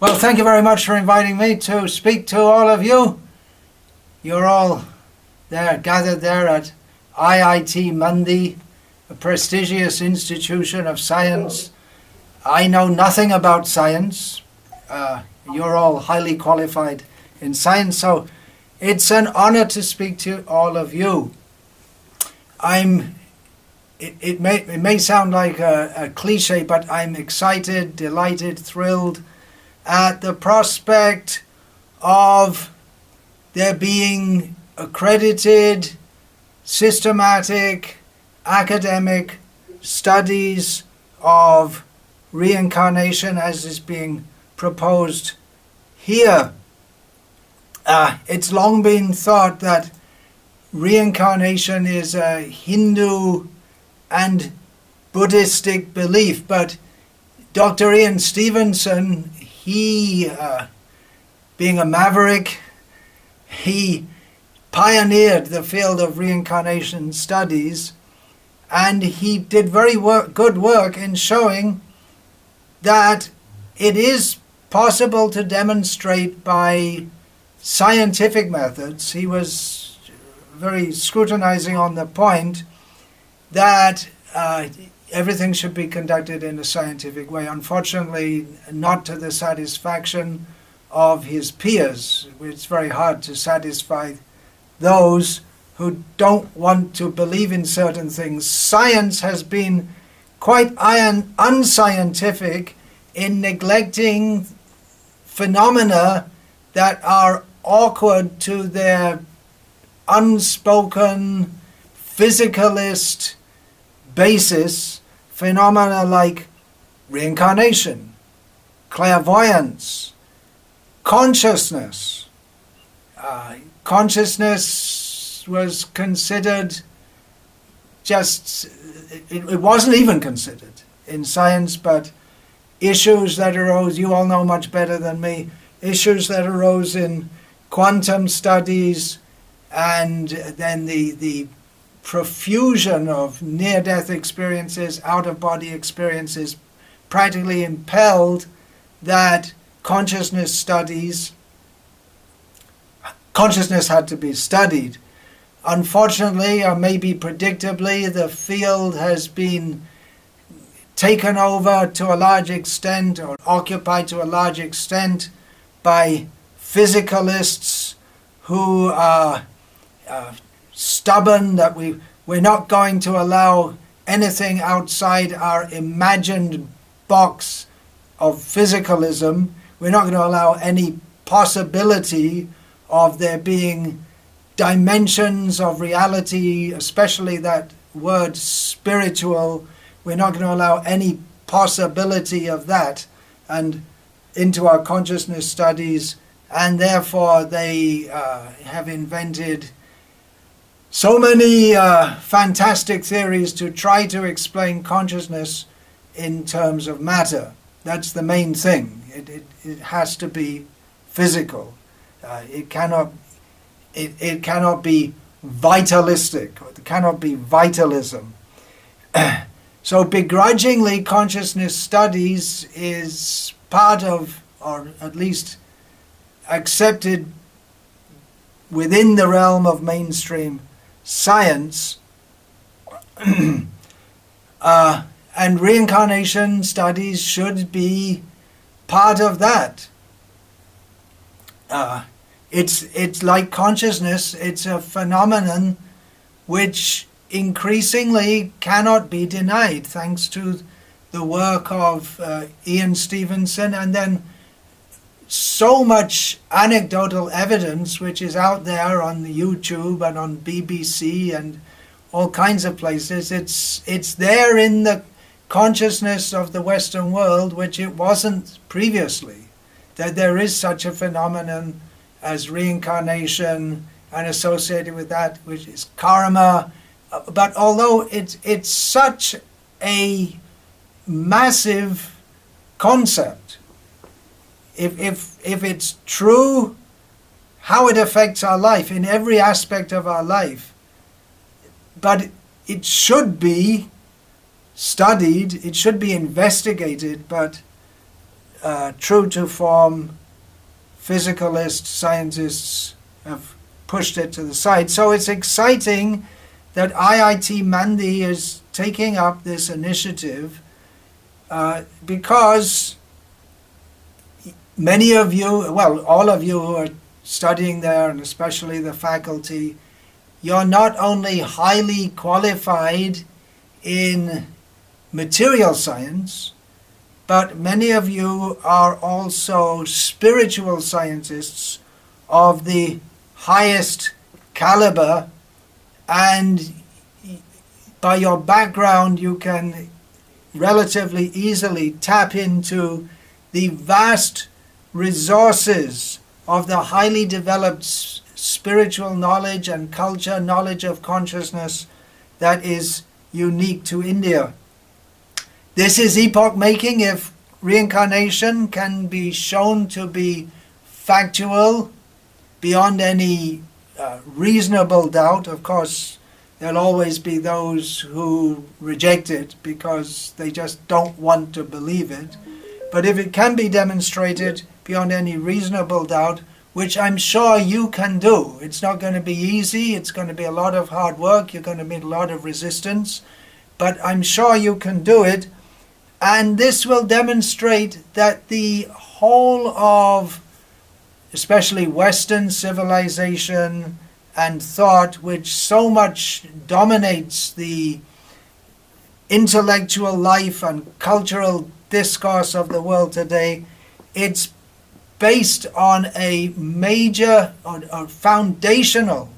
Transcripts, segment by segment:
Well, thank you very much for inviting me to speak to all of you. You're all there, gathered there at IIT Mandi, a prestigious institution of science. I know nothing about science. You're all highly qualified in science, so it's an honor to speak to all of you. It may sound like a cliche, but I'm excited, delighted, thrilled at the prospect of there being accredited, systematic, academic studies of reincarnation as is being proposed here. It's long been thought that reincarnation is a Hindu and Buddhistic belief, but Dr. Ian Stevenson, he, being a maverick, he pioneered the field of reincarnation studies, and he did very good work in showing that it is possible to demonstrate by scientific methods. He was very scrutinizing on the point that everything should be conducted in a scientific way. Unfortunately, not to the satisfaction of his peers. It's very hard to satisfy those who don't want to believe in certain things. Science has been quite unscientific in neglecting phenomena that are awkward to their unspoken physicalist basis, phenomena like reincarnation, clairvoyance, consciousness. Consciousness was considered it wasn't even considered in science, but issues that arose, you all know much better than me, issues that arose in quantum studies, and then the profusion of near-death experiences, out-of-body experiences, practically impelled that consciousness had to be studied. Unfortunately, or maybe predictably, the field has been taken over to a large extent, or occupied to a large extent, by physicalists who are stubborn that we're not going to allow anything outside our imagined box of physicalism. We're not going to allow any possibility of there being dimensions of reality, especially that word spiritual. We're not going to allow any possibility of that and into our consciousness studies, and therefore they have invented so many fantastic theories to try to explain consciousness in terms of matter. That's the main thing. It has to be physical. It cannot be vitalistic. It cannot be vitalism. So begrudgingly, consciousness studies is part of, or at least accepted within the realm of mainstream science, and reincarnation studies should be part of that. It's like consciousness. It's a phenomenon which increasingly cannot be denied, thanks to the work of Ian Stevenson, and then so much anecdotal evidence which is out there on the YouTube and on BBC and all kinds of places. It's there in the consciousness of the Western world, which it wasn't previously, that there is such a phenomenon as reincarnation, and associated with that, which is karma. But although it's such a massive concept, if it's true, how it affects our life in every aspect of our life, but it should be studied, it should be investigated, but true to form physicalist scientists have pushed it to the side. So it's exciting that IIT Mandi is taking up this initiative because many of you, well, all of you who are studying there, and especially the faculty, you're not only highly qualified in material science, but many of you are also spiritual scientists of the highest caliber, and by your background you can relatively easily tap into the vast resources of the highly developed spiritual knowledge and culture, knowledge of consciousness that is unique to India. This is epoch-making if reincarnation can be shown to be factual beyond any reasonable doubt. Of course, there'll always be those who reject it because they just don't want to believe it. But if it can be demonstrated beyond any reasonable doubt, which I'm sure you can do, it's not going to be easy, it's going to be a lot of hard work, you're going to meet a lot of resistance, but I'm sure you can do it. And this will demonstrate that the whole of, especially Western civilization and thought, which so much dominates the intellectual life and cultural discourse of the world today, it's based on a major or foundational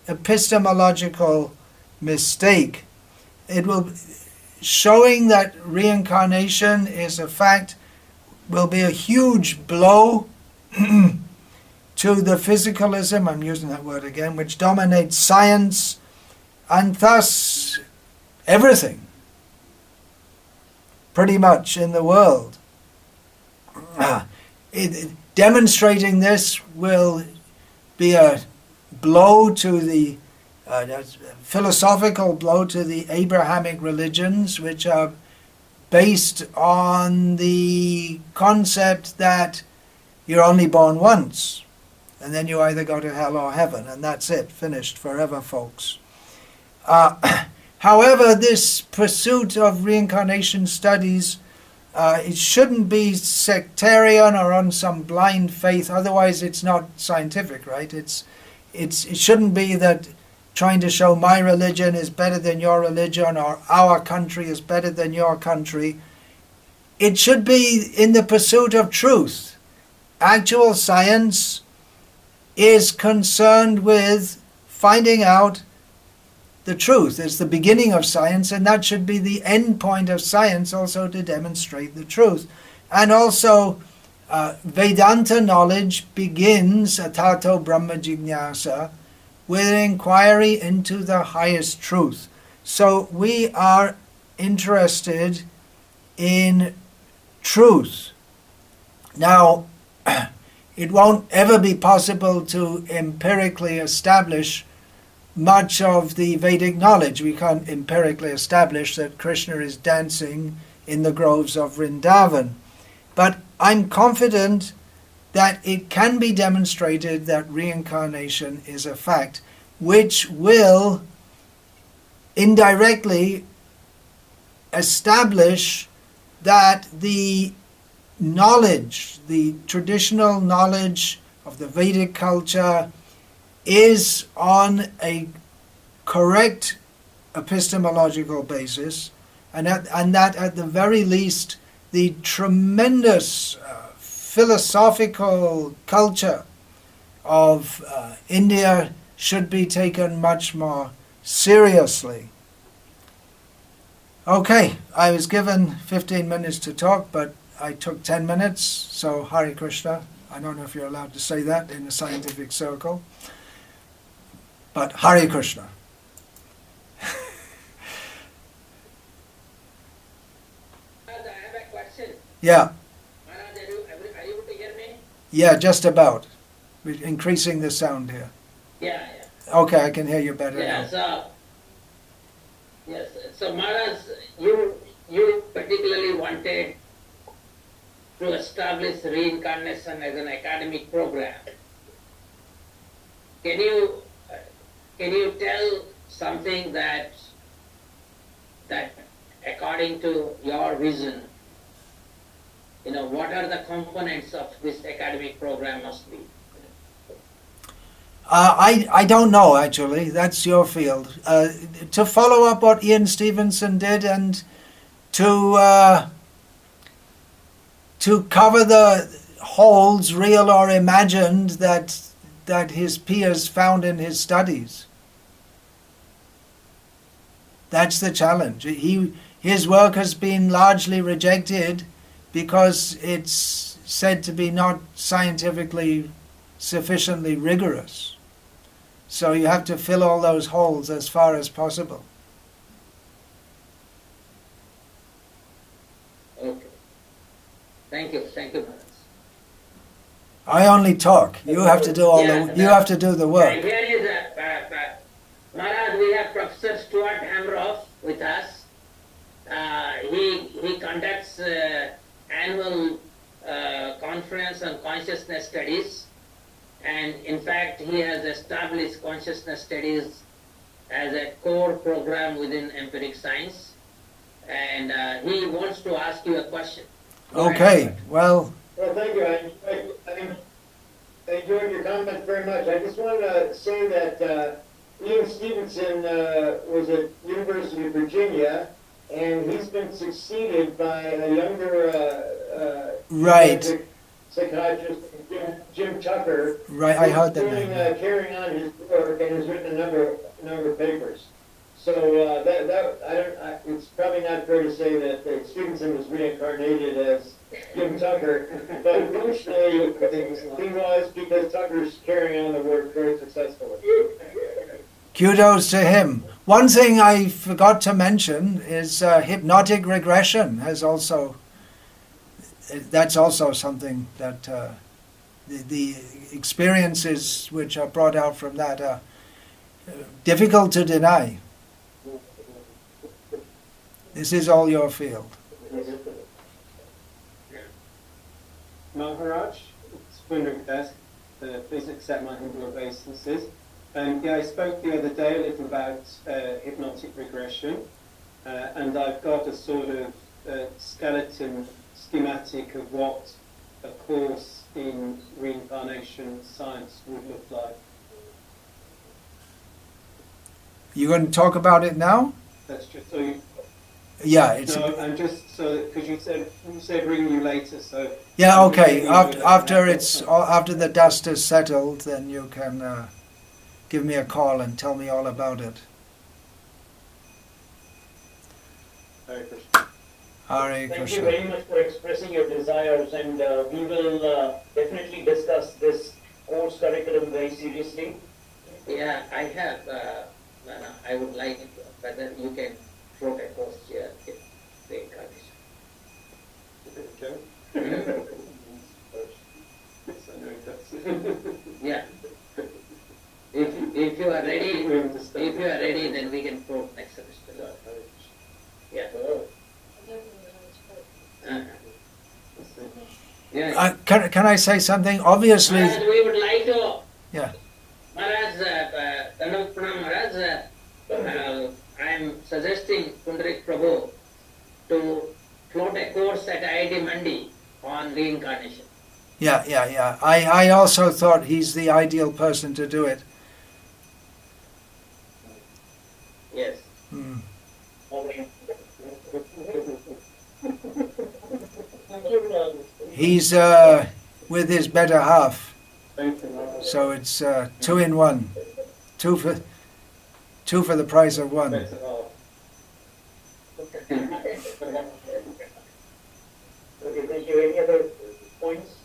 epistemological mistake. It will, showing that reincarnation is a fact, will be a huge blow to the physicalism, I'm using that word again, which dominates science and thus everything, pretty much, in the world. Demonstrating this will be a blow to the philosophical blow to the Abrahamic religions, which are based on the concept that you're only born once, and then you either go to hell or heaven, and that's it, finished forever, folks. However, this pursuit of reincarnation studies, it shouldn't be sectarian or on some blind faith, otherwise it's not scientific, right? It shouldn't be that trying to show my religion is better than your religion or our country is better than your country. It should be in the pursuit of truth. Actual science is concerned with finding out the truth. It's the beginning of science, and that should be the end point of science, also to demonstrate the truth. And also, Vedanta knowledge begins, atato brahma jignasa, with an inquiry into the highest truth. So we are interested in truth. Now, it won't ever be possible to empirically establish much of the Vedic knowledge. We can't empirically establish that Krishna is dancing in the groves of Vrindavan. But I'm confident that it can be demonstrated that reincarnation is a fact, which will indirectly establish that the knowledge, the traditional knowledge of the Vedic culture, is on a correct epistemological basis, and that at the very least the tremendous philosophical culture of India should be taken much more seriously. Okay, I was given 15 minutes to talk, but I took 10 minutes, so Hare Krishna. I don't know if you're allowed to say that in a scientific circle, but Hare Krishna. I have a question. Yeah. Maharaj, are you able to hear me? Yeah, just about. We're increasing the sound here. Yeah. Okay, I can hear you better Yeah, now. so Maharaj, you particularly wanted to establish reincarnation as an academic program. Can you tell something that according to your vision, what are the components of this academic program must be? I don't know, actually. That's your field. To follow up what Ian Stevenson did and to cover the holes, real or imagined, that his peers found in his studies. That's the challenge. His work has been largely rejected because it's said to be not scientifically sufficiently rigorous. So you have to fill all those holes as far as possible. Okay. Thank you, Maharaj. I only talk. You have to do you have to do the work. Here is Maharaj, we have Professor Stuart Hamroff with us. He conducts annual conference on consciousness studies, and in fact he has established consciousness studies as a core program within empiric science, and he wants to ask you a question. Okay, well, Well, thank you. I enjoyed your comments very much. I just want to say that Ian Stevenson was at University of Virginia, and he's been succeeded by a younger right, psychiatrist, Jim Tucker. right. I heard that who's name. carrying on his work and has written a number of papers. So it's probably not fair to say that Stevenson was reincarnated as Jim Tucker, but functionally he was, because Tucker's carrying on the work very successfully. Kudos to him. One thing I forgot to mention is hypnotic regression that's also something that the experiences which are brought out from that are difficult to deny. This is all your field. Maharaj, it's Punrik Das. Please accept my humble obeisances. I spoke the other day a little about hypnotic regression, and I've got a sort of schematic of what a course in reincarnation science would look like. You going to talk about it now? That's just so you... Yeah, it's. No, I'm just so because you said ring you later, so. Yeah, okay. After the dust is settled, then you can give me a call and tell me all about it. Hare Krishna. Hare Thank you Krishna. very much for expressing your desires, and we will definitely discuss this course curriculum very seriously. Yeah, I have. I would like whether you can float a course here in reincarnation. Okay. Yeah. If you are ready, then we can float next semester. Yeah. Yeah. Can I say something? Obviously, Maharaj, we would like to. Yeah. Maharaj, Dandavat Pranam Maharaj, I am suggesting Pundarik Prabhu to float a course at IIT Mandi on reincarnation. yeah. I also thought he's the ideal person to do it. Yes. Hmm. He's with his better half, so it's 2 in 1, two for the price of one. Okay, thank you. Any other points?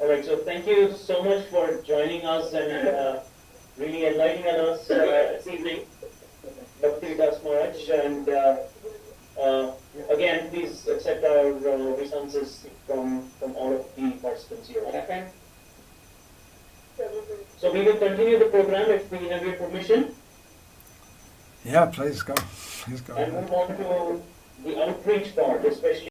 All right, so thank you so much for joining us and really enlightening us this evening, Bhakti Das Maharaj, and again, please accept our obeisances from all of the participants here. Okay. So we will continue the program if we have your permission, Yeah, please go. Please go. and move on to the outreach part, especially